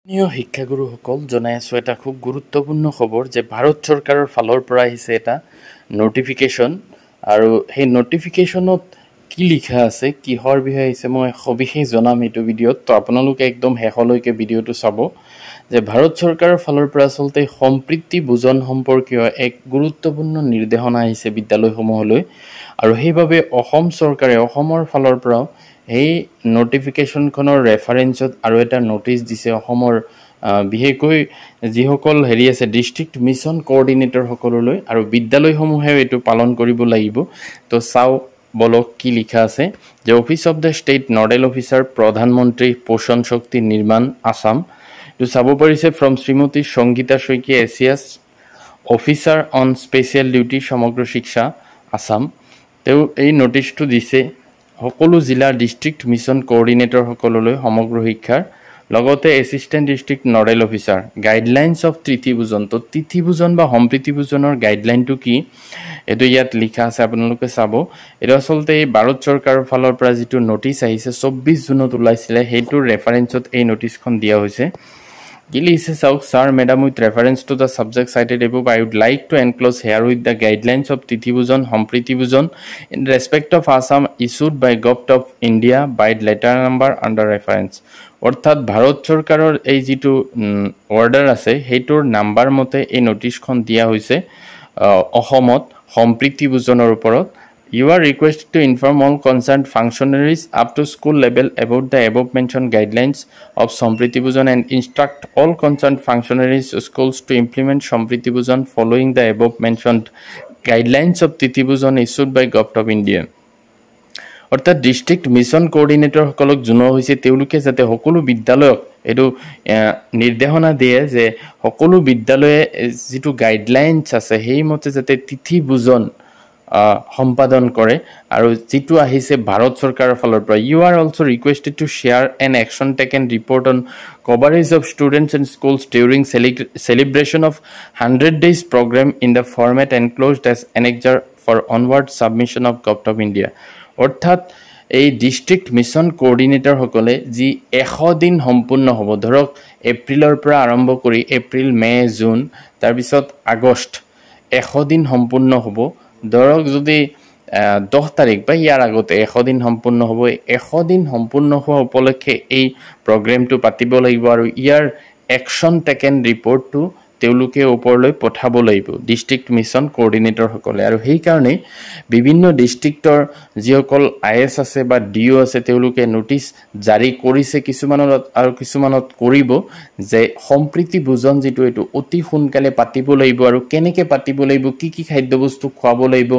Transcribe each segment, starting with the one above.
প্ৰিয় শিক্ষাগুৰুসকল জনাই আছোঁ এটা খুব গুৰুত্বপূৰ্ণ খবৰ যে ভাৰত চৰকাৰৰ ফালৰ পৰা আহিছে এটা নটিফিকেশ্যন আৰু সেই নটিফিকেশ্যনত কি লিখা আছে কিহৰ বিষয়ে আহিছে মই সবিশেষ জনাম এইটো ভিডিঅ'ত তো আপোনালোকে একদম শেষলৈকে ভিডিঅ'টো চাব যে ভাৰত চৰকাৰৰ ফালৰ পৰা আচলতে সম্প্ৰীতি বুজন সম্পৰ্কীয় এক গুৰুত্বপূৰ্ণ নিৰ্দেশনা আহিছে বিদ্যালয়সমূহলৈ আৰু সেইবাবে অসম চৰকাৰে অসমৰ ফালৰ পৰাও এই নটিফিকেশ্যনখনৰ ৰেফাৰেঞ্চত আৰু এটা নটিচ দিছে অসমৰ বিশেষকৈ যিসকল আছে ডিষ্ট্ৰিক্ট মিছন কোঅৰ্ডিনেটৰ সকললৈ আৰু বিদ্যালয়সমূহেও এইটো পালন কৰিব লাগিব তো চাও বলক কি লিখা আছে যে office of the state nodal officer প্ৰধানমন্ত্ৰী পোষণ শক্তি নিৰ্মাণ আসাম তো চাব পাৰিছে ফ্ৰম শ্ৰীমতী সংগীতা শইকীয়া এছিয়াছ officer on special duty Samagra Shiksha Assam তেওঁ এই নটিচটো দিছে সকলো জিলা ডিষ্ট্ৰিক্ট মিছন কোঅৰ্ডিনেটৰ সকললৈ সমগ্ৰ শিক্ষাৰ লগতে assistant district nodal officer guidelines of তিথিভোজন তো তিথিভোজন বা সম্প্ৰীতিভোজনৰ গাইডলাইনটো কি এইটো ইয়াত লিখা আছে আপোনালোকে চাব এটা আচলতে এই ভাৰত চৰকাৰৰ ফালৰ পৰা যিটো নটিচ আহিছে 24 জুনত ওলাইছিলে সেইটোৰ ৰেফাৰেঞ্চত এই নটিচখন দিয়া হৈছে কি লিখছে চাওক sir madam with reference to the subject cited above I would like to enclose herewith the guidelines of তিথিভোজন সম্প্ৰীতিভোজন in respect of Assam issued by government of India by letter number under reference অৰ্থাৎ ভাৰত চৰকাৰৰ এই যিটো order আছে সেইটোৰ number মতে এই নটিচখন দিয়া হৈছে অসমত সম্প্ৰীতিভোজনৰ ওপৰত You are requested to inform all concerned functionaries up to school level about the above mentioned guidelines of Sampriti Bhujan and instruct all concerned functionaries schools to implement Sampriti Bhujan following the above mentioned guidelines of Tithi Bhujan issued by Government of India. অর্থাৎ district mission coordinator সকলক জনোৱা হৈছে তেওঁলোকে যাতে সকলো বিদ্যালয়ক এটো নিৰ্দেশনা দিয়ে যে সকলো বিদ্যালয়ে যেটো গাইডলাইনছ আছে সেই মতে যাতে তিথি বুজন সম্পাদন কৰে আৰু যেটো আহিছে ভাৰত চৰকাৰৰ ফালৰ পৰা you are also requested to share an action taken report on coverage of students and schools during celebration of 100 days program in the format enclosed as annexure for onward submission of Government of India অৰ্থাৎ এই district mission coordinator সকলে যি 100 দিন সম্পূৰ্ণ হ'ব ধৰক এপ্ৰিলৰ পৰা আৰম্ভ কৰি এপ্ৰিল মে জুন তাৰ পিছত আগষ্ট 100 দিন সম্পূৰ্ণ হ'ব ধৰক যদি 10 তাৰিখ বা ইয়াৰ আগতে 100 দিন সম্পূৰ্ণ হ'ব 100 দিন সম্পূৰ্ণ হোৱা উপলক্ষে এই প্ৰগ্ৰামটো পাতিব লাগিব আৰু ইয়াৰ একশন টেকেন ৰিপৰ্টটো তেওঁলোকে ওপৰলৈ পঠাব লাগিব ডিস্ট্ৰিক্ট মিছন কোঅৰ্ডিনেটৰ সকলে আৰু সেই কাৰণে বিভিন্ন ডিস্ট্ৰিক্টৰ যিসকল আইএস আছে বা ডিও আছে তেওঁলোকে নোটিচ জাৰি কৰিছে কিছুমানত কৰিব যে সম্প্ৰীতি ভোজন যেটো এটো অতি সোনকালে পাতিব লাগিব আৰু কেনেকে পাতিব লাগিব কি খাদ্যবস্তু খুৱাব লাগিব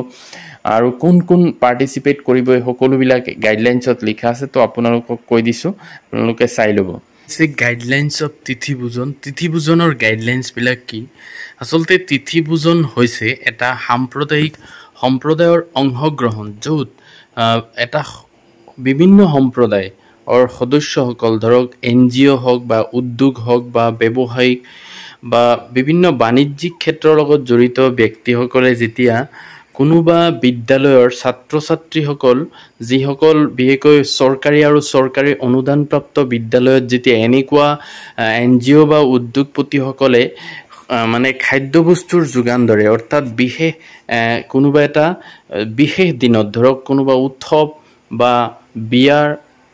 আৰু কোন পাৰ্টিসিপেট কৰিব এই সকলোবিলাক গাইডলাইনছত লিখা আছে তো আপোনালোকক কৈ দিছো আপোনালোকে চাই ল'ব গাইডলাইনছ অফ তিথিভোজনৰ গাইডলাইনছ বিলাক কি আসলতে তিথিভোজন হৈছে এটা সাম্প্ৰদায়িক সম্প্ৰদায়ৰ অংশগ্ৰহণ য'ত এটা বিভিন্ন সম্প্ৰদায় অৰ সদস্যসকল ধৰক এনজিও হওক বা উদ্যোগ হওক বা ব্যৱসায়িক বা বিভিন্ন বাণিজ্যিক ক্ষেত্ৰৰ লগত জড়িত ব্যক্তিসকলে যেতিয়া কোনোবা বিদ্যালয়ৰ ছাত্ৰ-ছাত্ৰীসকল যিসকল বিশেষকৈ চৰকাৰী আৰু চৰকাৰী অনুদানপ্ৰাপ্ত বিদ্যালয়ত যেতিয়া এনেকুৱা এনজিও বা উদ্যোগপতিসকলে মানে খাদ্যবস্তুৰ যোগান ধৰে অৰ্থাৎ বিশেষ কোনোবা এটা বিশেষ দিনত ধৰক কোনোবা উৎসৱ বা বিয়াৰ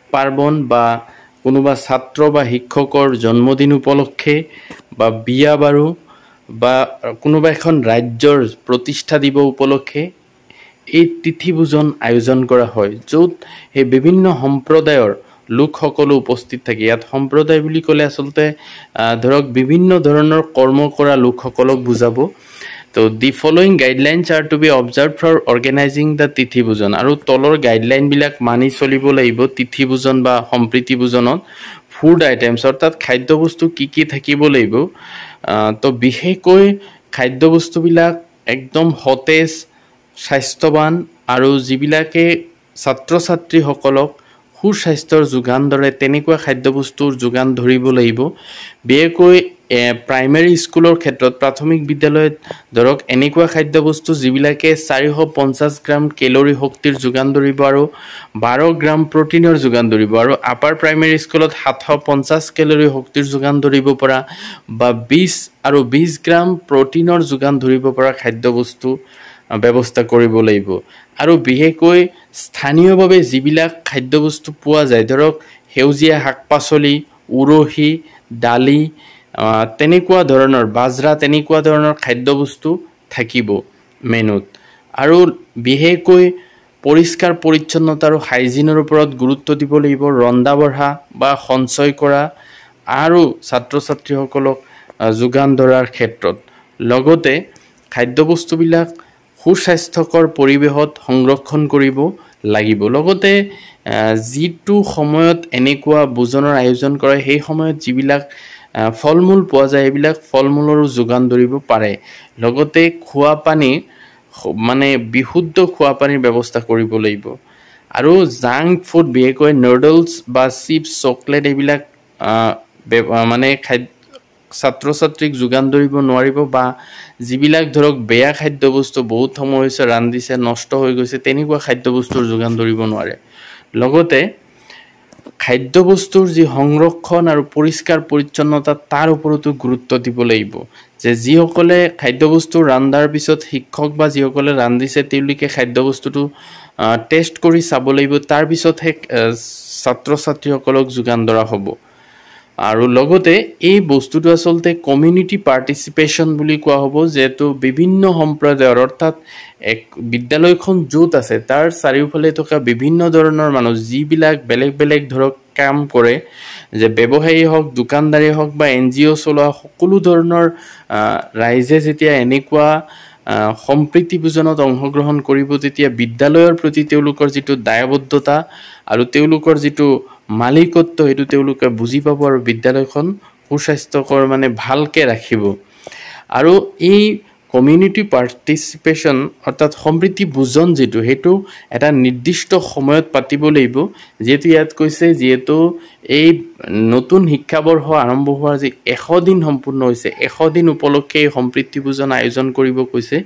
পাৰ্বণ বা কোনোবা ছাত্ৰ বা শিক্ষকৰ জন্মদিন উপলক্ষে বা বিয়া বাৰু বা কোনোবা এখন ৰাজ্যৰ প্ৰতিষ্ঠা দিব উপলক্ষে এই তিথিভোজন আয়োজন কৰা হয় য'ত এই বিভিন্ন সম্প্ৰদায়ৰ লোকসকল উপস্থিত থাকে ইয়াত সম্প্ৰদায় বুলি ক'লে আসলতে ধৰক বিভিন্ন ধৰণৰ কৰ্ম কৰা লোকসকলক বুজাব তো the following guidelines are to be observed for organizing the তিথিভোজন আৰু তলৰ গাইডলাইন বিলাক মানি চলিব লাগিব তিথিভোজন বা সম্প্ৰীতিভোজনত ফুড আইটেমছ অৰ্থাৎ খাদ্যবস্তু কি থাকিব লাগিব তো বিশেষকৈ খাদ্যবস্তুবিলাক একদম সতেজ স্বাস্থ্যৱান আৰু যিবিলাকে ছাত্ৰ-ছাত্ৰীসকলক সুস্বাস্থ্যৰ যোগান ধৰে তেনেকুৱা খাদ্যবস্তুৰ যোগান ধৰিব লাগিব বিশেষকৈ প্ৰাইমেৰী স্কুলৰ ক্ষেত্ৰত প্ৰাথমিক বিদ্যালয়ত ধৰক এনেকুৱা খাদ্যবস্তু যিবিলাকে 450 গ্ৰাম কেলৰি শক্তিৰ যোগান ধৰিব আৰু 12 গ্ৰাম প্ৰটিনৰ যোগান ধৰিব আৰু আপাৰ প্ৰাইমেৰী স্কুলত 750 কেলৰি শক্তিৰ যোগান ধৰিব পৰা বা 20 গ্ৰাম প্ৰটিনৰ যোগান ধৰিব পৰা খাদ্যবস্তু ব্যৱস্থা কৰিব লাগিব আৰু বিশেষকৈ স্থানীয়ভাৱে যিবিলাক খাদ্যবস্তু পোৱা যায় ধৰক সেউজীয়া শাক-পাচলি উৰহি দালি তেনেকুৱা ধৰণৰ বাজৰা তেনেকুৱা ধৰণৰ খাদ্যবস্তু থাকিব মেনুত আৰু বিশেষকৈ পৰিষ্কাৰ পৰিচ্ছন্নতা আৰু হাইজিনৰ ওপৰত গুৰুত্ব দিব লাগিব ৰন্ধা বঢ়া বা সঞ্চয় কৰা আৰু ছাত্ৰ ছাত্ৰীসকলক যোগান ধৰাৰ ক্ষেত্ৰত লগতে খাদ্যবস্তুবিলাক সুস্বাস্থ্যকৰ পৰিৱেশত সংৰক্ষণ কৰিব লাগিব লগতে যিটো সময়ত এনেকুৱা ভোজনৰ আয়োজন কৰে সেই সময়ত যিবিলাক ফল-মূল পোৱা যায় এইবিলাক ফল-মূলৰো যোগান ধৰিব পাৰে লগতে খোৱা পানী মানে বিশুদ্ধ খোৱা পানীৰ ব্যৱস্থা কৰিব লাগিব আৰু জাংক ফুড বিশেষকৈ নুডলছ বা চিপছ চকলেট এইবিলাক মানে ছাত্ৰ ছাত্ৰীক যোগান ধৰিব নোৱাৰিব বা যিবিলাক ধৰক বেয়া খাদ্যবস্তু বহুত সময় হৈছে ৰান্ধিছে নষ্ট হৈ গৈছে তেনেকুৱা খাদ্যবস্তুৰ যোগান ধৰিব নোৱাৰে লগতে খাদ্যবস্তুৰ যি সংৰক্ষণ আৰু পৰিষ্কাৰ পৰিচ্ছন্নতা তাৰ ওপৰতো গুৰুত্ব দিব লাগিব যে যিসকলে খাদ্যবস্তু ৰান্ধাৰ পিছত শিক্ষক বা যিসকলে ৰান্ধিছে তেওঁলোকে খাদ্যবস্তুটো টেষ্ট কৰি চাব লাগিব তাৰ পিছতহে ছাত্ৰ ছাত্ৰীসকলক যোগান ধৰা হ'ব আৰু লগতে এই বস্তুটো আসলতে কমিউনিটি পাৰ্টিচিপেশ্যন বুলি কোৱা হ'ব যেটো বিভিন্ন সম্প্ৰদায়ৰ অৰ্থাৎ এক বিদ্যালয়খন য'ত আছে তাৰ চাৰিওফালে থকা বিভিন্ন ধৰণৰ মানুহ যিবিলাক বেলেগ বেলেগ ধৰক কাম কৰে যে ব্যৱসায়ী হওক দোকানদাৰী হওক বা এনজিও চলোৱা সকলো ধৰণৰ ৰাইজে যেতিয়া এনেকুৱা সম্প্ৰীতি ভোজনত অংশগ্ৰহণ কৰিব তেতিয়া বিদ্যালয়ৰ প্ৰতি তেওঁলোকৰ যিটো দায়বদ্ধতা আৰু তেওঁলোকৰ যিটো মালিকত্ব হেতু তেওঁলোকে বুজি পাব আৰু বিদ্যালয়খন সুস্বাস্থ্যকৰ মানে ভালকে ৰাখিব আৰু এই কমিউনিটি পাৰ্টিচিপেশ্যন অৰ্থাৎ সম্প্ৰীতি ভোজন যেটো হেতু এটা নিৰ্দিষ্ট সময়ত পাতিব লাগিব যেটো ইয়াত কৈছে যেটো এই নতুন শিক্ষাবৰ্ষ আৰম্ভ হোৱাৰ যে 100 দিন সম্পূৰ্ণ হৈছে 100 দিন উপলক্ষে এই সম্প্ৰীতি ভোজন আয়োজন কৰিব কৈছে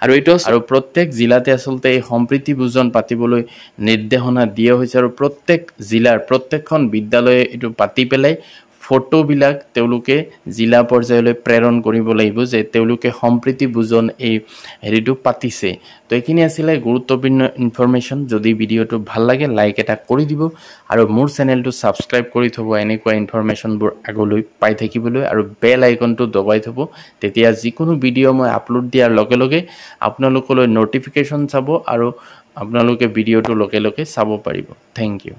আৰু এটো আৰু প্ৰত্যেক জিলাতে আসলতে এই সম্প্ৰীতি ভোজন পাতিবলৈ নিৰ্দেশনা দিয়া হৈছে আৰু প্ৰত্যেক জিলাৰ প্ৰত্যেকখন বিদ্যালয়ে এটো পাতি পেলাই ফটো বিলাক তেওঁলোকে জিলা পৰ্যায়লৈ প্ৰেৰণ কৰিব লাগিব যে তেওঁলোকে সম্প্ৰীতি ভোজন এই হেৰিটো পাতিছে তো এখিনি আছিল গুৰুত্বপূৰ্ণ ইনফৰমেশন যদি ভিডিওটো ভাল লাগে লাইক এটা কৰি দিব আৰু মোৰ চেনেলটো সাবস্ক্ৰাইব কৰি থব এনেকুৱা ইনফৰমেশনবোৰ আগলৈ পাই থাকিবলৈ আৰু বেল আইকনটো দবাই থব তেতিয়া যিকোনো ভিডিও মই আপলোড দিয়াৰ লগে লগে আপোনালোকলৈ নটিফিকেশন চাব আৰু আপোনালোকে ভিডিওটো লগে লগে চাব পাৰিব থ্যাংক ইউ